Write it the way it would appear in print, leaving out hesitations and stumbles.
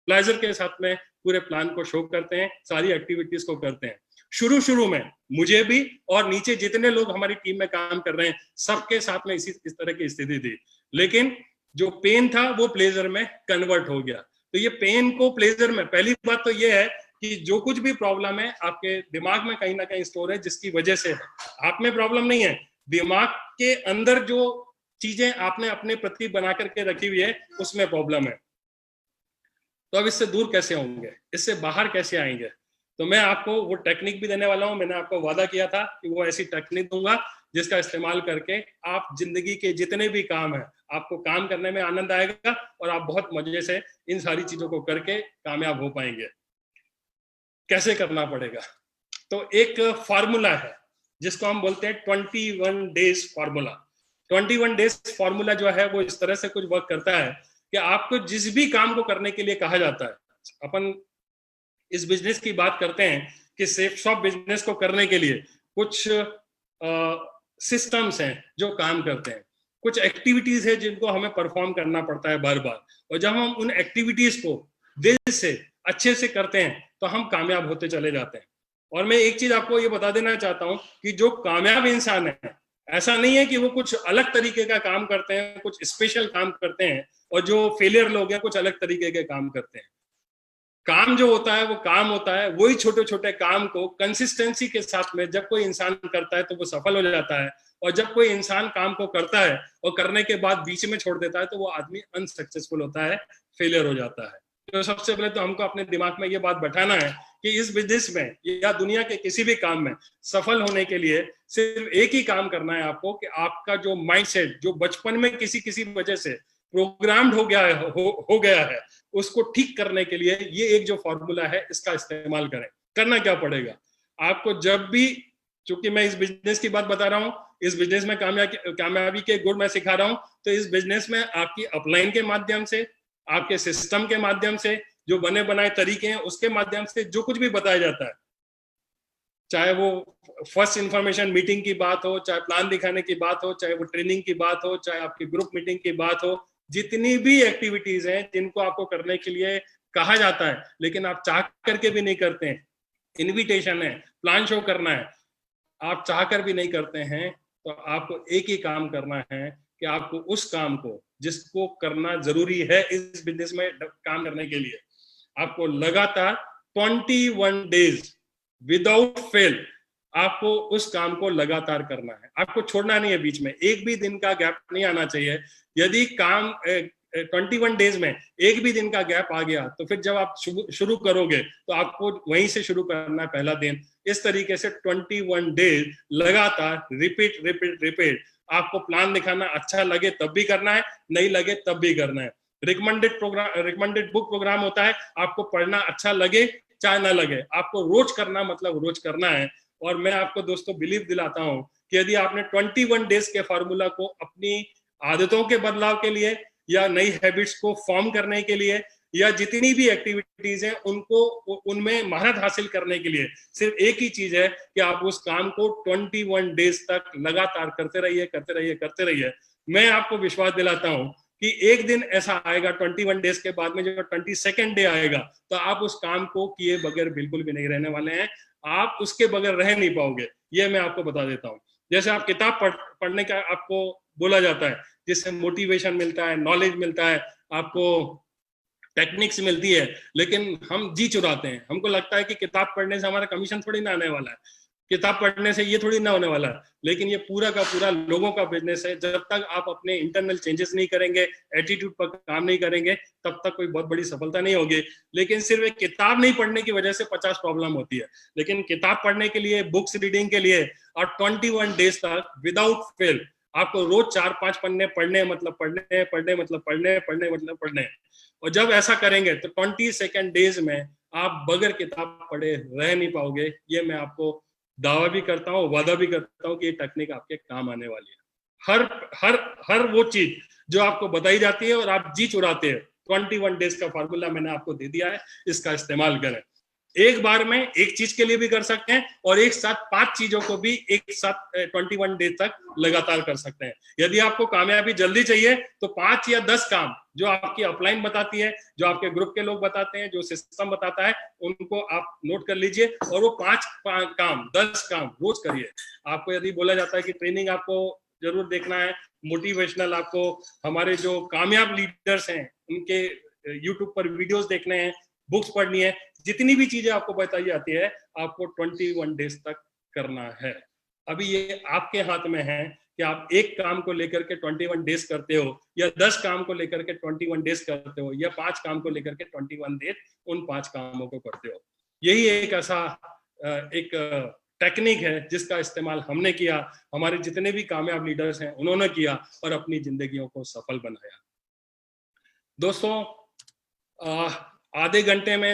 Pleasure के साथ में पूरे प्लान को शो करते हैं, सारी एक्टिविटीज को करते हैं। शुरू में मुझे भी और नीचे जितने लोग हमारी टीम में काम कर रहे हैं सबके साथ में इस तरह की स्थिति थी, लेकिन जो पेन था वो प्लेजर में कन्वर्ट हो गया। तो ये पेन को प्लेजर में, पहली बात तो ये है कि जो कुछ भी प्रॉब्लम है आपके दिमाग में कहीं ना कहीं स्टोर है, जिसकी वजह से आप में प्रॉब्लम नहीं है, दिमाग के अंदर जो चीजें आपने अपने प्रति बना करके रखी हुई है उसमें प्रॉब्लम है। तो अब इससे दूर कैसे होंगे, इससे बाहर कैसे आएंगे? तो मैं आपको वो टेक्निक भी देने वाला हूं। मैंने आपको वादा किया था कि वो ऐसी टेक्निक दूंगा जिसका इस्तेमाल करके आप जिंदगी के जितने भी काम है आपको काम करने में आनंद आएगा और आप बहुत मजे से इन सारी चीजों को करके कामयाब हो पाएंगे। कैसे करना पड़ेगा? तो एक फार्मूला है जिसको हम बोलते हैं 21 डेज फार्मूला। 21 डेज फार्मूला जो है वो इस तरह से कुछ वर्क करता है कि आपको जिस भी काम को करने के लिए कहा जाता है, अपन इस बिजनेस की बात करते हैं कि सेफ शॉप बिजनेस को करने के लिए कुछ सिस्टम्स हैं जो काम करते हैं, कुछ एक्टिविटीज है जिनको हमें परफॉर्म करना पड़ता है बार बार, और जब हम उन एक्टिविटीज को दिल से अच्छे से करते हैं तो हम कामयाब होते चले जाते हैं। और मैं एक चीज आपको ये बता देना चाहता हूं कि जो कामयाब इंसान है, ऐसा नहीं है कि वो कुछ अलग तरीके का काम करते हैं, कुछ स्पेशल काम करते हैं, और जो फेलियर लोग हैं कुछ अलग तरीके के काम करते हैं। काम जो होता है वो काम होता है, वही छोटे छोटे काम को कंसिस्टेंसी के साथ में जब कोई इंसान करता है तो वो सफल हो जाता है, और जब कोई इंसान काम को करता है और करने के बाद बीच में छोड़ देता है तो वो आदमी अनसक्सेसफुल होता है, फेलियर हो जाता है। तो सबसे पहले तो हमको अपने दिमाग में ये बात बैठाना है कि इस बिजनेस में या दुनिया के किसी भी काम में सफल होने के लिए सिर्फ एक ही काम करना है आपको, कि आपका जो माइंडसेट जो बचपन में किसी वजह से प्रोग्राम्ड हो गया है उसको ठीक करने के लिए ये एक जो फॉर्मूला है इसका इस्तेमाल करें। करना क्या पड़ेगा आपको? जब भी, चूंकि मैं इस बिजनेस की बात बता रहा हूं, इस बिजनेस में कामयाबी के गुण मैं सिखा रहा हूं, तो इस बिजनेस में आपकी अपलाइन के माध्यम से, आपके सिस्टम के माध्यम से, जो बने बनाए तरीके हैं उसके माध्यम से जो कुछ भी बताया जाता है, चाहे वो फर्स्ट इंफॉर्मेशन मीटिंग की बात हो, चाहे प्लान दिखाने की बात हो, चाहे वो ट्रेनिंग की बात हो, चाहे आपकी ग्रुप मीटिंग की बात हो, जितनी भी एक्टिविटीज हैं जिनको आपको करने के लिए कहा जाता है लेकिन आप चाह करके भी नहीं करते हैं, इनविटेशन है, प्लान शो करना है, आप चाह कर भी नहीं करते हैं, तो आपको एक ही काम करना है कि आपको उस काम को जिसको करना जरूरी है इस बिजनेस में काम करने के लिए, आपको लगातार 21 डेज विदाउट फेल आपको उस काम को लगातार करना है। आपको छोड़ना नहीं है, बीच में एक भी दिन का गैप नहीं आना चाहिए। यदि काम 21 डेज में एक भी दिन का गैप आ गया तो फिर जब आप शुरू करोगे तो आपको वहीं से शुरू करना है, पहला दिन। इस तरीके से 21 डेज लगातार रिपीट रिपीट रिपीट। आपको प्लान दिखाना अच्छा लगे तब भी करना है, नहीं लगे तब भी करना है। रिकमेंडेड बुक प्रोग्राम होता है, आपको पढ़ना अच्छा लगे चाहे ना लगे, आपको रोज करना मतलब रोज करना है। और मैं आपको दोस्तों बिलीव दिलाता हूं कि यदि आपने 21 डेज के फार्मूला को अपनी आदतों के बदलाव के लिए या नई हैबिट्स को फॉर्म करने के लिए या जितनी भी एक्टिविटीज हैं उनको उनमें महारत हासिल करने के लिए सिर्फ एक ही चीज है कि आप उस काम को 21 डेज तक लगातार करते रहिए करते रहिए करते रहिए। मैं आपको विश्वास दिलाता हूं कि एक दिन ऐसा आएगा 21 डेज के बाद में, जो 22nd डे आएगा, तो आप उस काम को किए बगैर बिल्कुल भी नहीं रहने वाले हैं, आप उसके बगैर रह नहीं पाओगे, ये मैं आपको बता देता हूँ। जैसे आप किताब पढ़ने का आपको बोला जाता है जिससे मोटिवेशन मिलता है, नॉलेज मिलता है, आपको टेक्निक्स मिलती है, लेकिन हम जी चुराते हैं। हमको लगता है कि किताब पढ़ने से हमारा कमीशन थोड़ी ना आने वाला है, किताब पढ़ने से ये थोड़ी ना होने वाला है, लेकिन ये पूरा का पूरा लोगों का बिजनेस है। जब तक आप अपने इंटरनल चेंजेस नहीं करेंगे, एटीट्यूड पर काम नहीं करेंगे, तब तक कोई बहुत बड़ी सफलता नहीं होगी। लेकिन सिर्फ एक किताब नहीं पढ़ने की वजह से 50 प्रॉब्लम होती है, लेकिन किताब पढ़ने के लिए, बुक्स रीडिंग के लिए और 21 डेज तक विदाउट फेल आपको रोज 4-5 पन्ने पढ़ने मतलब पढ़ने, पढ़ने मतलब पढ़ने, पढ़ने मतलब पढ़ने। और जब ऐसा करेंगे तो 22nd डेज में आप बगैर किताब पढ़े रह नहीं पाओगे। ये मैं आपको दावा भी करता हूँ, वादा भी करता हूँ कि ये टेक्निक आपके काम आने वाली है। हर हर हर वो चीज जो आपको बताई जाती है और आप जी चुराते हैं, 21 डेज का फार्मूला मैंने आपको दे दिया है, इसका इस्तेमाल करें। एक बार में एक चीज के लिए भी कर सकते हैं और एक साथ 5 चीजों को भी एक साथ 21 डेज तक लगातार कर सकते हैं। यदि आपको कामयाबी जल्दी चाहिए तो 5 या 10 काम जो आपकी अपलाइन बताती है, जो आपके ग्रुप के लोग बताते हैं, जो सिस्टम बताता है, उनको आप नोट कर लीजिए और वो 5 काम 10 काम रोज करिए। आपको यदि बोला जाता है कि ट्रेनिंग आपको जरूर देखना है, मोटिवेशनल आपको हमारे जो कामयाब लीडर्स हैं उनके यूट्यूब पर वीडियोस देखने हैं, बुक्स पढ़नी है, जितनी भी चीजें आपको बताई जाती है आपको 21 डेज तक करना है। अभी ये आपके हाथ में है कि आप एक काम को लेकर के 21 डेज करते हो या 10 काम को लेकर के 21 डेज करते हो या 5 काम को लेकर के 21 डेज उन 5 कामों को करते हो। यही एक ऐसा एक टेक्निक है जिसका इस्तेमाल हमने किया, हमारे जितने भी कामयाब लीडर्स हैं उन्होंने किया और अपनी जिंदगियों को सफल बनाया। दोस्तों, आधे घंटे में